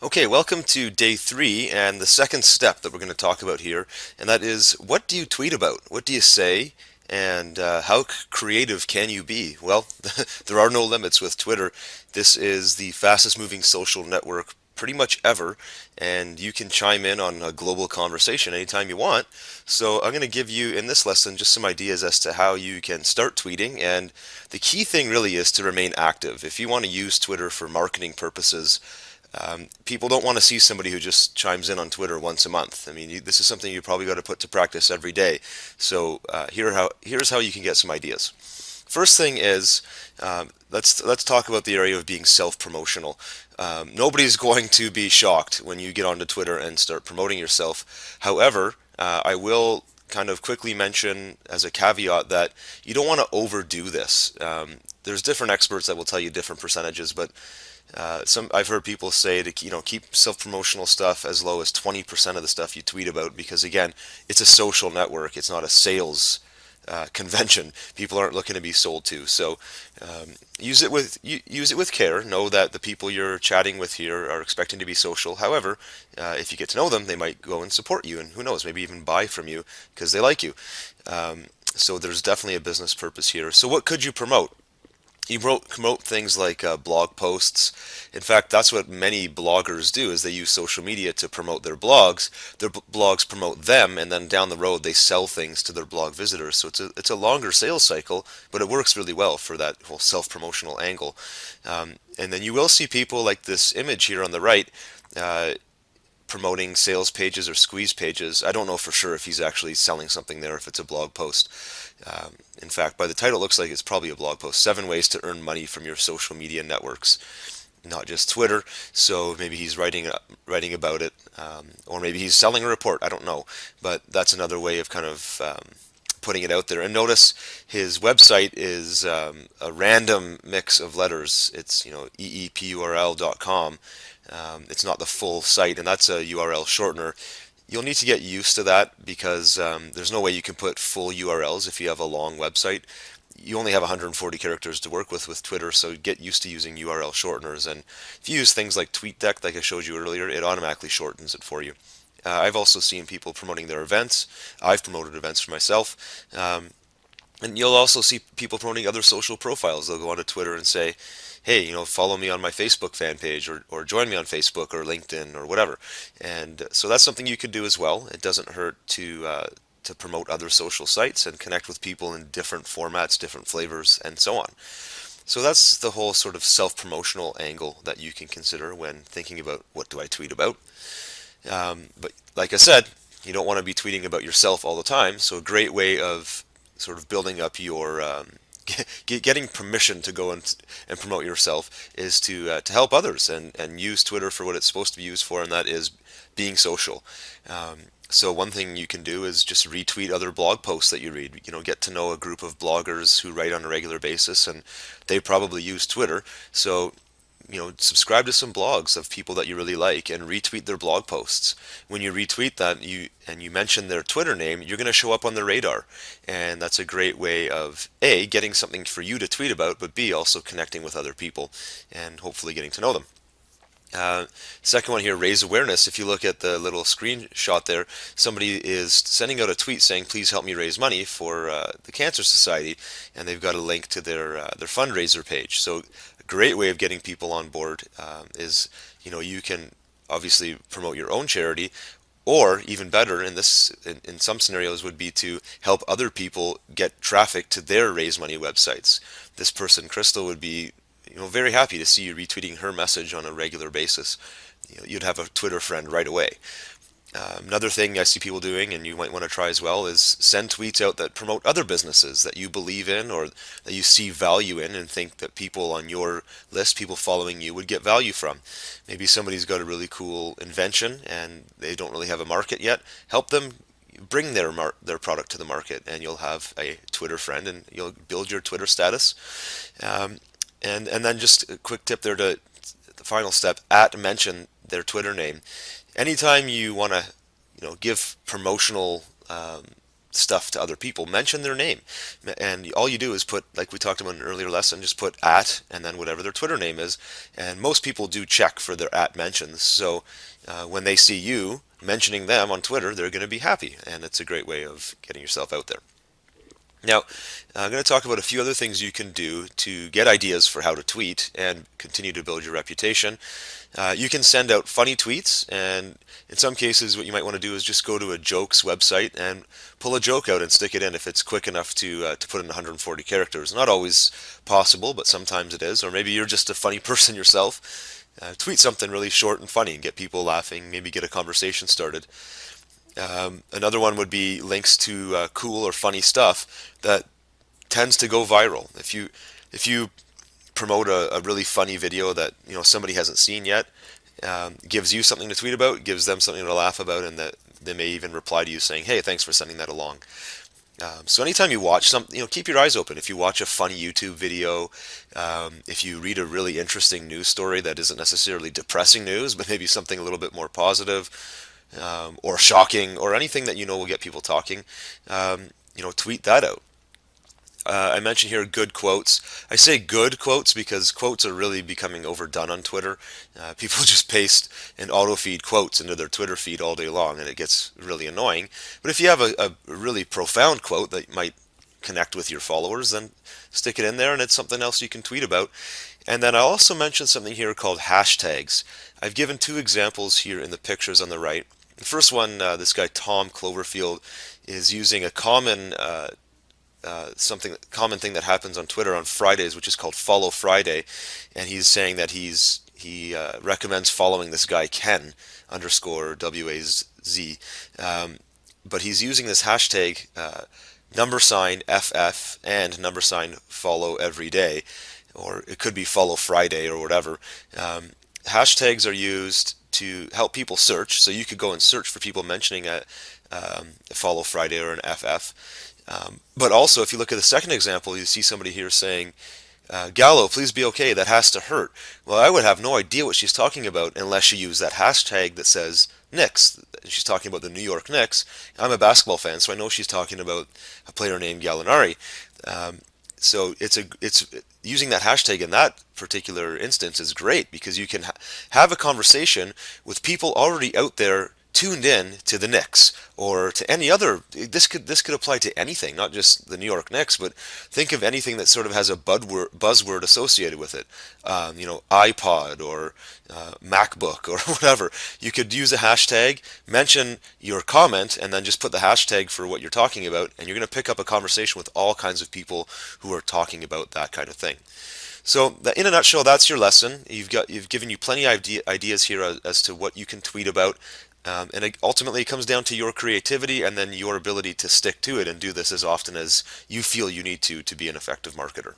Okay, welcome to day three and the second step that we're going to talk about here, and that is what do you tweet about? What do you say? And how creative can you be? Well, there are no limits with Twitter. This is the fastest moving social network pretty much ever, and you can chime in on a global conversation anytime you want. So I'm going to give you in this lesson just some ideas as to how you can start tweeting, and the key thing really is to remain active. If you want to use Twitter for marketing purposes, people don't want to see somebody who just chimes in on Twitter once a month. I mean, this is something you probably got to put to practice every day. So here's how you can get some ideas. First thing is, let's talk about the area of being self-promotional. Nobody's going to be shocked when you get onto Twitter and start promoting yourself. However, I will kind of quickly mention as a caveat that you don't want to overdo this. There's different experts that will tell you different percentages, but some I've heard people say to keep self-promotional stuff as low as 20% of the stuff you tweet about, because again, it's a social network. It's not a sales convention. People aren't looking to be sold to. So use it with care. Know that the people you're chatting with here are expecting to be social. However, if you get to know them, they might go and support you, and who knows, maybe even buy from you because they like you. So there's definitely a business purpose here. So what could you promote? You promote things like blog posts. In fact, that's what many bloggers do, is they use social media to promote their blogs. Their blogs promote them, and then down the road they sell things to their blog visitors. So it's a longer sales cycle, but it works really well for that whole self-promotional angle. And then you will see people like this image here on the right, promoting sales pages or squeeze pages. I don't know for sure if he's actually selling something there, if it's a blog post. In fact, by the title, it looks like it's probably a blog post. 7 ways to earn money from your social media networks, not just Twitter. So maybe he's writing about it, or maybe he's selling a report. I don't know, but that's another way of kind of putting it out there. And notice his website is a random mix of letters. It's eepurl.com. It's not the full site, and that's a URL shortener. You'll need to get used to that because there's no way you can put full URLs if you have a long website. You only have 140 characters to work with Twitter, so get used to using URL shorteners. And if you use things like TweetDeck, like I showed you earlier, it automatically shortens it for you. I've also seen people promoting their events. I've promoted events for myself. And you'll also see people promoting other social profiles. They'll go onto Twitter and say, hey, follow me on my Facebook fan page, or join me on Facebook or LinkedIn or whatever. And so that's something you could do as well. It doesn't hurt to promote other social sites and connect with people in different formats, different flavors, and so on. So that's the whole sort of self-promotional angle that you can consider when thinking about what do I tweet about. But like I said, you don't want to be tweeting about yourself all the time. So a great way of sort of building up your getting permission to go and promote yourself is to help others and use Twitter for what it's supposed to be used for, and that is being social. So one thing you can do is just retweet other blog posts that you read. Get to know a group of bloggers who write on a regular basis, and they probably use Twitter. So subscribe to some blogs of people that you really like and retweet their blog posts. When you retweet that, you mention their Twitter name, you're going to show up on their radar. And that's a great way of A, getting something for you to tweet about, but B, also connecting with other people and hopefully getting to know them. Second one here, raise awareness. If you look at the little screenshot there, somebody is sending out a tweet saying, please help me raise money for the Cancer Society, and they've got a link to their fundraiser page. So a great way of getting people on board is, you can obviously promote your own charity, or even better, in some scenarios, would be to help other people get traffic to their raise money websites. This person, Crystal, would be very happy to see you retweeting her message on a regular basis. You'd have a Twitter friend right away. Another thing I see people doing, and you might want to try as well, is send tweets out that promote other businesses that you believe in or that you see value in and think that people on your list, people following you, would get value from. Maybe somebody's got a really cool invention and they don't really have a market yet. Help them bring their product to the market, and you'll have a Twitter friend, and you'll build your Twitter status. And then just a quick tip there, to the final step, mention their Twitter name. Anytime you want to give promotional stuff to other people, mention their name. And all you do is put, like we talked about in an earlier lesson, just put at and then whatever their Twitter name is. And most people do check for their at mentions. So when they see you mentioning them on Twitter, they're going to be happy. And it's a great way of getting yourself out there. Now, I'm going to talk about a few other things you can do to get ideas for how to tweet and continue to build your reputation. You can send out funny tweets, and in some cases what you might want to do is just go to a jokes website and pull a joke out and stick it in if it's quick enough to put in 140 characters. Not always possible, but sometimes it is. Or maybe you're just a funny person yourself. Tweet something really short and funny and get people laughing, maybe get a conversation started. Another one would be links to cool or funny stuff that tends to go viral. If you promote a really funny video that somebody hasn't seen yet, gives you something to tweet about, gives them something to laugh about, and that they may even reply to you saying, "Hey, thanks for sending that along." So anytime you watch something, keep your eyes open. If you watch a funny YouTube video, if you read a really interesting news story that isn't necessarily depressing news, but maybe something a little bit more positive, or shocking, or anything that will get people talking, tweet that out. I mentioned here good quotes. I say good quotes because quotes are really becoming overdone on Twitter. People just paste and auto-feed quotes into their Twitter feed all day long, and it gets really annoying. But if you have a really profound quote that might connect with your followers, then stick it in there, and it's something else you can tweet about. And then I also mentioned something here called hashtags. I've given two examples here in the pictures on the right. The first one, this guy Tom Cloverfield is using a common thing that happens on Twitter on Fridays, which is called Follow Friday, and he's saying that he recommends following this guy Ken underscore WAZ, but he's using this hashtag $FF and follow every day, or it could be Follow Friday or whatever. Hashtags are used to help people search, so you could go and search for people mentioning a Follow Friday or an FF. But also, if you look at the second example, you see somebody here saying, "Gallo, please be okay, that has to hurt." Well, I would have no idea what she's talking about unless she used that hashtag that says Knicks. She's talking about the New York Knicks. I'm a basketball fan, so I know she's talking about a player named Gallinari. So it's using that hashtag in that particular instance is great because you can have a conversation with people already out there tuned in to the Knicks or to any other. This could apply to anything, not just the New York Knicks, but think of anything that sort of has a buzzword associated with it. iPod or MacBook or whatever. You could use a hashtag, mention your comment, and then just put the hashtag for what you're talking about, and you're going to pick up a conversation with all kinds of people who are talking about that kind of thing. So, in a nutshell, that's your lesson. You've given you plenty of ideas here as to what you can tweet about. And ultimately, it comes down to your creativity and then your ability to stick to it and do this as often as you feel you need to be an effective marketer.